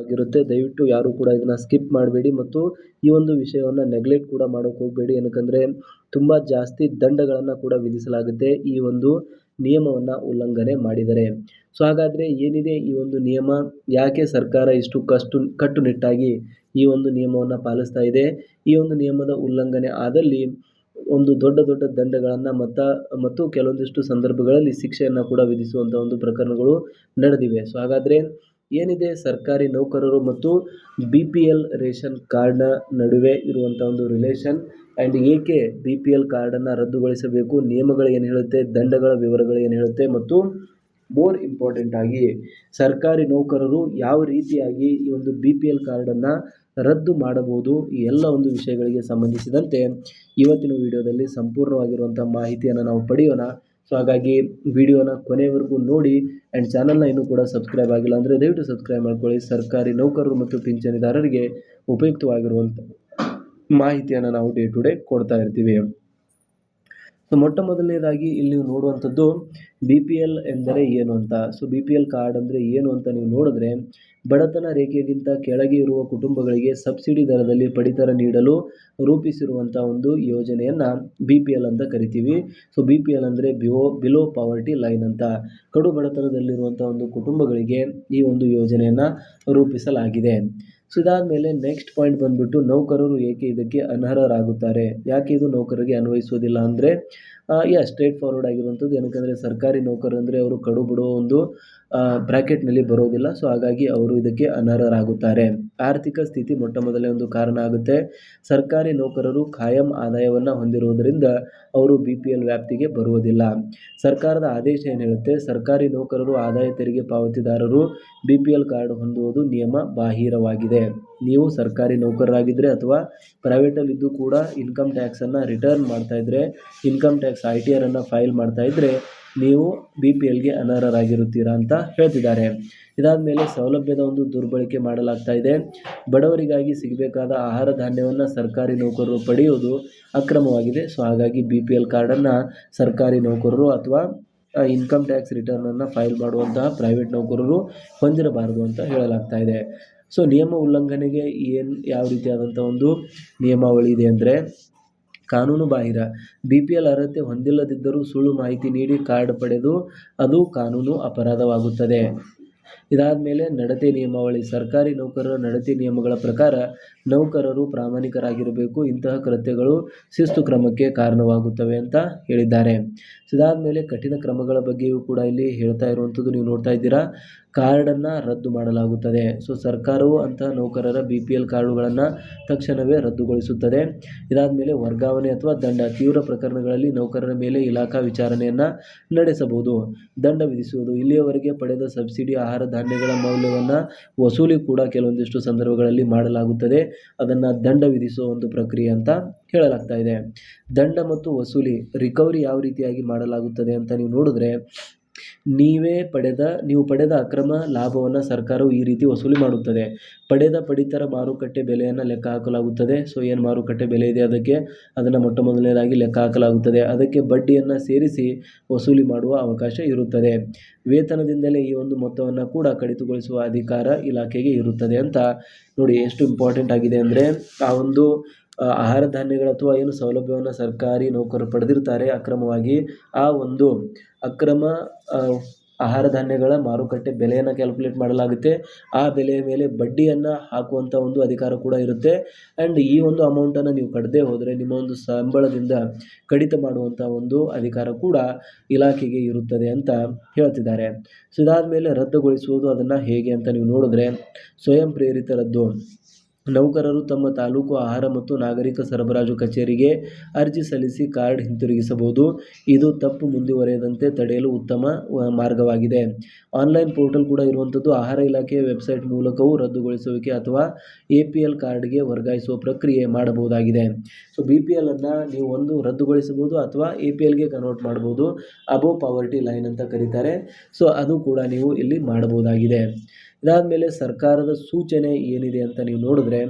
ಆಗಿರುತ್ತೆ. ದಯವಿಟ್ಟು ಯಾರು ಕೂಡ ಇದನ್ನು ಸ್ಕಿಪ್ ಮಾಡಬೇಡಿ ಮತ್ತು ಈ ಒಂದು ವಿಷಯವನ್ನು ನೆಗ್ಲೆಕ್ಟ್ ಕೂಡ ಮಾಡೋಕೆ ಹೋಗಬೇಡಿ. ಏನಕ್ಕಂದರೆ ತುಂಬ ಜಾಸ್ತಿ ದಂಡಗಳನ್ನು ಕೂಡ ವಿಧಿಸಲಾಗುತ್ತೆ ಈ ಒಂದು ನಿಯಮವನ್ನು ಉಲ್ಲಂಘನೆ ಮಾಡಿದರೆ. ಸೊ ಹಾಗಾದರೆ ಏನಿದೆ ಈ ಒಂದು ನಿಯಮ, ಯಾಕೆ ಸರ್ಕಾರ ಇಷ್ಟು ಕಟ್ಟುನಿಟ್ಟಾಗಿ ಈ ಒಂದು ನಿಯಮವನ್ನು ಪಾಲಿಸ್ತಾ ಇದೆ, ಈ ಒಂದು ನಿಯಮದ ಉಲ್ಲಂಘನೆ ಆದಲ್ಲಿ ಒಂದು ದೊಡ್ಡ ದಂಡಗಳನ್ನು ಮತ್ತು ಕೆಲವೊಂದಿಷ್ಟು ಸಂದರ್ಭಗಳಲ್ಲಿ ಶಿಕ್ಷೆಯನ್ನು ಕೂಡ ವಿಧಿಸುವಂಥ ಒಂದು ಪ್ರಕರಣಗಳು ನಡೆದಿವೆ. ಸೊ ಹಾಗಾದರೆ ಏನಿದೆ ಸರ್ಕಾರಿ ನೌಕರರು ಮತ್ತು BPL ರೇಷನ್ ಕಾರ್ಡ್ನ ನಡುವೆ ಇರುವಂಥ ಒಂದು ರಿಲೇಷನ್ ಆ್ಯಂಡ್ ಏಕೆ BPL ಕಾರ್ಡನ್ನು ರದ್ದುಗೊಳಿಸಬೇಕು, ನಿಯಮಗಳು ಏನು ಹೇಳುತ್ತೆ, ದಂಡಗಳ ವಿವರಗಳು ಏನು ಹೇಳುತ್ತೆ ಮತ್ತು ಮೋರ್ ಇಂಪಾರ್ಟೆಂಟ್ ಆಗಿ ಸರ್ಕಾರಿ ನೌಕರರು ಯಾವ ರೀತಿಯಾಗಿ ಈ ಒಂದು BPL ಕಾರ್ಡನ್ನು ರದ್ದು ಮಾಡಬಹುದು, ಈ ಎಲ್ಲ ಒಂದು ವಿಷಯಗಳಿಗೆ ಸಂಬಂಧಿಸಿದಂತೆ ಇವತ್ತಿನ ವಿಡಿಯೋದಲ್ಲಿ ಸಂಪೂರ್ಣವಾಗಿರುವಂಥ ಮಾಹಿತಿಯನ್ನು ನಾವು ಪಡೆಯೋಣ. ಸೊ ಹಾಗಾಗಿ ವಿಡಿಯೋನ ಕೊನೆವರೆಗೂ ನೋಡಿ ಆ್ಯಂಡ್ ಚಾನಲ್ನ ಇನ್ನೂ ಕೂಡ ಸಬ್ಸ್ಕ್ರೈಬ್ ಆಗಿಲ್ಲ ಅಂದರೆ ದಯವಿಟ್ಟು ಸಬ್ಸ್ಕ್ರೈಬ್ ಮಾಡ್ಕೊಳ್ಳಿ. ಸರ್ಕಾರಿ ನೌಕರರು ಮತ್ತು ಪಿಂಚಣಿದಾರರಿಗೆ ಉಪಯುಕ್ತವಾಗಿರುವಂಥ ಮಾಹಿತಿಯನ್ನು ನಾವು ಡೇ ಟು ಡೇ ಕೊಡ್ತಾ ಇರ್ತೀವಿ. ಸೊ ಮೊಟ್ಟ ಮೊದಲನೇದಾಗಿ ಇಲ್ಲಿ ನೀವು ನೋಡುವಂಥದ್ದು BPL ಎಂದರೆ ಏನು ಅಂತ. ಸೊ BPL ಕಾರ್ಡ್ ಅಂದರೆ ಏನು ಅಂತ ನೀವು ನೋಡಿದ್ರೆ, ಬಡತನ ರೇಖೆಗಿಂತ ಕೆಳಗೆ ಇರುವ ಕುಟುಂಬಗಳಿಗೆ ಸಬ್ಸಿಡಿ ದರದಲ್ಲಿ ಪಡಿತರ ನೀಡಲು ರೂಪಿಸಿರುವಂಥ ಒಂದು ಯೋಜನೆಯನ್ನು BPL ಅಂತ ಕರಿತೀವಿ. ಸೊ BPL ಅಂದರೆ ಬಿಲೋ ಪಾವರ್ಟಿ ಲೈನ್ ಅಂತ. ಕಡು ಬಡತನದಲ್ಲಿರುವಂಥ ಒಂದು ಕುಟುಂಬಗಳಿಗೆ ಈ ಒಂದು ಯೋಜನೆಯನ್ನು ರೂಪಿಸಲಾಗಿದೆ. ಸೊ ಇದಾದಮೇಲೆ ನೆಕ್ಸ್ಟ್ ಪಾಯಿಂಟ್ ಬಂದುಬಿಟ್ಟು ನೌಕರರು ಏಕೆ ಇದಕ್ಕೆ ಅನರ್ಹರಾಗುತ್ತಾರೆ, ಯಾಕೆ ಇದು ನೌಕರರಿಗೆ ಅನ್ವಯಿಸೋದಿಲ್ಲ ಅಂದರೆ ಸ್ಟ್ರೇಟ್ ಫಾರ್ವರ್ಡ್ ಆಗಿರುವಂಥದ್ದು. ಏನಕ್ಕಂದರೆ ಸರ್ಕಾರಿ ನೌಕರರು ಅಂದರೆ ಅವರು ಕಡು ಬಿಡೋ ಒಂದು ಬ್ರ್ಯಾಕೆಟ್ನಲ್ಲಿ ಬರೋದಿಲ್ಲ. ಸೊ ಹಾಗಾಗಿ ಅವರು ಇದಕ್ಕೆ ಅನರ್ಹರಾಗುತ್ತಾರೆ. ಆರ್ಥಿಕ ಸ್ಥಿತಿ ಮೊಟ್ಟ ಮೊದಲೇ ಒಂದು ಕಾರಣ ಆಗುತ್ತೆ. ಸರ್ಕಾರಿ ನೌಕರರು ಖಾಯಂ ಆದಾಯವನ್ನು ಹೊಂದಿರುವುದರಿಂದ ಅವರು BPL ವ್ಯಾಪ್ತಿಗೆ ಬರುವುದಿಲ್ಲ. ಸರ್ಕಾರದ ಆದೇಶ ಏನು ಹೇಳುತ್ತೆ, ಸರ್ಕಾರಿ ನೌಕರರು ಆದಾಯ ತೆರಿಗೆ ಪಾವತಿದಾರರು BPL ಕಾರ್ಡ್ ಹೊಂದುವುದು ನಿಯಮ ಬಾಹಿರವಾಗಿದೆ. ನೀವು ಸರ್ಕಾರಿ ನೌಕರರಾಗಿದ್ದರೆ ಅಥವಾ ಪ್ರೈವೇಟಲ್ಲಿ ಇದ್ದು ಕೂಡ ಇನ್ಕಮ್ ಟ್ಯಾಕ್ಸನ್ನು ರಿಟರ್ನ್ ಮಾಡ್ತಾಯಿದ್ರೆ, ಇನ್ಕಮ್ ಟ್ಯಾಕ್ಸ್ ITR ಅನ್ನು ಫೈಲ್ ಮಾಡ್ತಾಯಿದ್ರೆ ನೀವು BPLಗೆ ಅನರ್ಹರಾಗಿರುತ್ತೀರಾ ಅಂತ ಹೇಳ್ತಿದ್ದಾರೆ. ಇದಾದಮೇಲೆ ಸೌಲಭ್ಯದ ಒಂದು ದುರ್ಬಳಕೆ ಮಾಡಲಾಗ್ತಾ ಇದೆ. ಬಡವರಿಗಾಗಿ ಸಿಗಬೇಕಾದ ಆಹಾರ ಧಾನ್ಯವನ್ನು ಸರ್ಕಾರಿ ನೌಕರರು ಪಡೆಯುವುದು ಅಕ್ರಮವಾಗಿದೆ. ಸೊ ಹಾಗಾಗಿ BPL ಕಾರ್ಡನ್ನು ಸರ್ಕಾರಿ ನೌಕರರು ಅಥವಾ ಇನ್ಕಮ್ ಟ್ಯಾಕ್ಸ್ ರಿಟರ್ನನ್ನು ಫೈಲ್ ಮಾಡುವಂತಹ ಪ್ರೈವೇಟ್ ನೌಕರರು ಹೊಂದಿರಬಾರದು ಅಂತ ಹೇಳಲಾಗ್ತಾ ಇದೆ. ಸೊ ನಿಯಮ ಉಲ್ಲಂಘನೆಗೆ ಯಾವ ರೀತಿಯಾದಂಥ ಒಂದು ನಿಯಮಾವಳಿ ಇದೆ ಅಂದರೆ, ಕಾನೂನು ಬಾಹಿರ BPL ಅರ್ಹತೆ ಹೊಂದಿಲ್ಲದಿದ್ದರೂ ಸುಳ್ಳು ಮಾಹಿತಿ ನೀಡಿ ಕಾರ್ಡ್ ಪಡೆದು ಅದು ಕಾನೂನು ಅಪರಾಧವಾಗುತ್ತದೆ. ಇದಾದಮೇಲೆ ನಡತೆ ನಿಯಮಾವಳಿ. ಸರ್ಕಾರಿ ನೌಕರರ ನಡತೆ ನಿಯಮಗಳ ಪ್ರಕಾರ ನೌಕರರು ಪ್ರಾಮಾಣಿಕರಾಗಿರಬೇಕು. ಇಂತಹ ಕೃತ್ಯಗಳು ಶಿಸ್ತು ಕ್ರಮಕ್ಕೆ ಕಾರಣವಾಗುತ್ತವೆ ಅಂತ ಹೇಳಿದ್ದಾರೆ. ಇದಾದಮೇಲೆ ಕಠಿಣ ಕ್ರಮಗಳ ಬಗ್ಗೆಯೂ ಕೂಡ ಇಲ್ಲಿ ಹೇಳ್ತಾ ಇರುವಂಥದ್ದು ನೀವು ನೋಡ್ತಾ ಇದ್ದೀರಾ. ಕಾರ್ಡನ್ನು ರದ್ದು ಮಾಡಲಾಗುತ್ತದೆ. ಸೊ ಸರ್ಕಾರವು ಅಂತಹ ನೌಕರರ BPL ಕಾರ್ಡುಗಳನ್ನು ತಕ್ಷಣವೇ ರದ್ದುಗೊಳಿಸುತ್ತದೆ. ಇದಾದಮೇಲೆ ವರ್ಗಾವಣೆ ಅಥವಾ ದಂಡ. ತೀವ್ರ ಪ್ರಕರಣಗಳಲ್ಲಿ ನೌಕರರ ಮೇಲೆ ಇಲಾಖಾ ವಿಚಾರಣೆಯನ್ನು ನಡೆಸಬಹುದು. ದಂಡ ವಿಧಿಸುವುದು. ಇಲ್ಲಿಯವರೆಗೆ ಪಡೆದ ಸಬ್ಸಿಡಿ ಆಹಾರ ಧಾನ್ಯಗಳ ಮೌಲ್ಯವನ್ನು ವಸೂಲಿ ಕೂಡ ಕೆಲವೊಂದಿಷ್ಟು ಸಂದರ್ಭಗಳಲ್ಲಿ ಮಾಡಲಾಗುತ್ತದೆ. ಅದನ್ನು ದಂಡ ವಿಧಿಸುವ ಒಂದು ಪ್ರಕ್ರಿಯೆ ಅಂತ ಹೇಳಲಾಗ್ತಾ ಇದೆ. ದಂಡ ಮತ್ತು ವಸೂಲಿ ರಿಕವರಿ ಯಾವ ರೀತಿಯಾಗಿ ಮಾಡಲಾಗುತ್ತದೆ ಅಂತ ನೀವು ನೋಡಿದ್ರೆ, ನೀವು ಪಡೆದ ಅಕ್ರಮ ಲಾಭವನ್ನು ಸರ್ಕಾರವು ಈ ರೀತಿ ವಸೂಲಿ ಮಾಡುತ್ತದೆ. ಪಡಿತರ ಮಾರುಕಟ್ಟೆ ಬೆಲೆಯನ್ನು ಲೆಕ್ಕ ಹಾಕಲಾಗುತ್ತದೆ. ಸೊ ಏನು ಮಾರುಕಟ್ಟೆ ಬೆಲೆ ಇದೆ ಅದನ್ನು ಮೊಟ್ಟ ಮೊದಲನೇದಾಗಿ ಲೆಕ್ಕ ಹಾಕಲಾಗುತ್ತದೆ. ಅದಕ್ಕೆ ಬಡ್ಡಿಯನ್ನು ಸೇರಿಸಿ ವಸೂಲಿ ಮಾಡುವ ಅವಕಾಶ ಇರುತ್ತದೆ. ವೇತನದಿಂದಲೇ ಈ ಒಂದು ಮೊತ್ತವನ್ನು ಕೂಡ ಕಡಿತಗೊಳಿಸುವ ಅಧಿಕಾರ ಇಲಾಖೆಗೆ ಇರುತ್ತದೆ ಅಂತ ನೋಡಿ. ಎಷ್ಟು ಇಂಪಾರ್ಟೆಂಟ್ ಆಗಿದೆ ಅಂದರೆ, ಆ ಒಂದು ಆಹಾರ ಧಾನ್ಯಗಳು ಅಥವಾ ಏನು ಸೌಲಭ್ಯವನ್ನು ಸರ್ಕಾರಿ ನೌಕರರು ಪಡೆದಿರ್ತಾರೆ ಅಕ್ರಮವಾಗಿ, ಆ ಒಂದು ಅಕ್ರಮ ಆಹಾರ ಧಾನ್ಯಗಳ ಮಾರುಕಟ್ಟೆ ಬೆಲೆಯನ್ನು ಕ್ಯಾಲ್ಕುಲೇಟ್ ಮಾಡಲಾಗುತ್ತೆ. ಆ ಬೆಲೆಯ ಮೇಲೆ ಬಡ್ಡಿಯನ್ನು ಹಾಕುವಂಥ ಒಂದು ಅಧಿಕಾರ ಕೂಡ ಇರುತ್ತೆ. ಆ್ಯಂಡ್ ಈ ಒಂದು ಅಮೌಂಟನ್ನು ನೀವು ಕಟ್ಟದೇ ಹೋದರೆ ನಿಮ್ಮ ಒಂದು ಸಂಬಳದಿಂದ ಕಡಿತ ಮಾಡುವಂಥ ಒಂದು ಅಧಿಕಾರ ಕೂಡ ಇಲಾಖೆಗೆ ಇರುತ್ತದೆ ಅಂತ ಹೇಳ್ತಿದ್ದಾರೆ. ಸೊ ಇದಾದಮೇಲೆ ರದ್ದುಗೊಳಿಸುವುದು ಅದನ್ನು ಹೇಗೆ ಅಂತ ನೀವು ನೋಡಿದ್ರೆ, ಸ್ವಯಂ ಪ್ರೇರಿತ ರದ್ದು. ನೌಕರರು ತಮ್ಮ ತಾಲೂಕು ಆಹಾರ ಮತ್ತು ನಾಗರಿಕ ಸರಬರಾಜು ಕಚೇರಿಗೆ ಅರ್ಜಿ ಸಲ್ಲಿಸಿ ಕಾರ್ಡ್ ಹಿಂತಿರುಗಿಸಬಹುದು. ಇದು ತಪ್ಪು ಮುಂದುವರೆಯದಂತೆ ತಡೆಯಲು ಉತ್ತಮ ಮಾರ್ಗವಾಗಿದೆ. ಆನ್ಲೈನ್ ಪೋರ್ಟಲ್ ಕೂಡ ಇರುವಂಥದ್ದು. ಆಹಾರ ಇಲಾಖೆಯ ವೆಬ್ಸೈಟ್ ಮೂಲಕವೂ ರದ್ದುಗೊಳಿಸುವಿಕೆ ಅಥವಾ APL ಕಾರ್ಡ್ಗೆ ವರ್ಗಾಯಿಸುವ ಪ್ರಕ್ರಿಯೆ ಮಾಡಬಹುದಾಗಿದೆ. ಸೊ BPL ಅನ್ನು ನೀವು ಒಂದು ರದ್ದುಗೊಳಿಸಬಹುದು ಅಥವಾ APLಗೆ ಕನ್ವರ್ಟ್ ಮಾಡಬಹುದು. ಅಬೋವ್ ಪಾವರ್ಟಿ ಲೈನ್ ಅಂತ ಕರೀತಾರೆ. ಸೊ ಅದು ಕೂಡ ನೀವು ಇಲ್ಲಿ ಮಾಡಬಹುದಾಗಿದೆ. ಇದಾದಮೇಲೆ ಸರ್ಕಾರದ ಸೂಚನೆ ಏನಿದೆ ಅಂತ ನೀವು ನೋಡಿದ್ರೆ,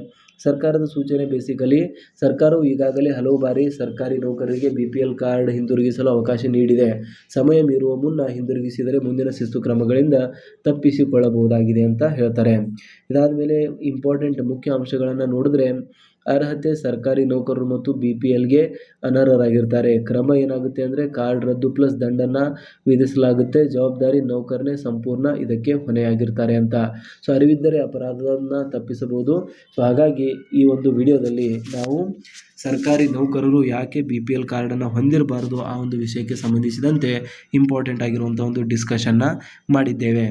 ಸರ್ಕಾರದ ಸೂಚನೆ ಬೇಸಿಕಲಿ ಸರ್ಕಾರವು ಈಗಾಗಲೇ ಹಲವು ಬಾರಿ ಸರ್ಕಾರಿ ನೌಕರರಿಗೆ BPL ಕಾರ್ಡ್ ಹಿಂದಿರುಗಿಸಲು ಅವಕಾಶ ನೀಡಿದೆ. ಸಮಯ ಮೀರುವ ಮುನ್ನ ಹಿಂದಿರುಗಿಸಿದರೆ ಮುಂದಿನ ಶಿಸ್ತು ಕ್ರಮಗಳಿಂದ ತಪ್ಪಿಸಿಕೊಳ್ಳಬಹುದಾಗಿದೆ ಅಂತ ಹೇಳ್ತಾರೆ. ಇದಾದಮೇಲೆ ಇಂಪಾರ್ಟೆಂಟ್ ಮುಖ್ಯ ಅಂಶಗಳನ್ನು ನೋಡಿದ್ರೆ, ಅರ್ಹತೆ ಸರ್ಕಾರಿ ನೌಕರರು ಮತ್ತು BPLಗೆ ಅನರ್ಹರಾಗಿರ್ತಾರೆ. ಕ್ರಮ ಏನಾಗುತ್ತೆ ಅಂದರೆ ಕಾರ್ಡ್ ರದ್ದು ಪ್ಲಸ್ ದಂಡನ್ನು ವಿಧಿಸಲಾಗುತ್ತೆ. ಜವಾಬ್ದಾರಿ ನೌಕರನೇ ಸಂಪೂರ್ಣ ಇದಕ್ಕೆ ಹೊಣೆಯಾಗಿರ್ತಾರೆ ಅಂತ. ಸೊ ಅರಿವಿದ್ದರೆ ಅಪರಾಧವನ್ನು ತಪ್ಪಿಸಬಹುದು. ಸೊ ಹಾಗಾಗಿ ಈ ಒಂದು ವಿಡಿಯೋದಲ್ಲಿ ನಾವು ಸರ್ಕಾರಿ ನೌಕರರು ಯಾಕೆ BPL ಕಾರ್ಡನ್ನು ಹೊಂದಿರಬಾರ್ದು ಆ ಒಂದು ವಿಷಯಕ್ಕೆ ಸಂಬಂಧಿಸಿದಂತೆ ಇಂಪಾರ್ಟೆಂಟ್ ಆಗಿರುವಂಥ ಒಂದು ಡಿಸ್ಕಷನ್ನ ಮಾಡಿದ್ದೇವೆ.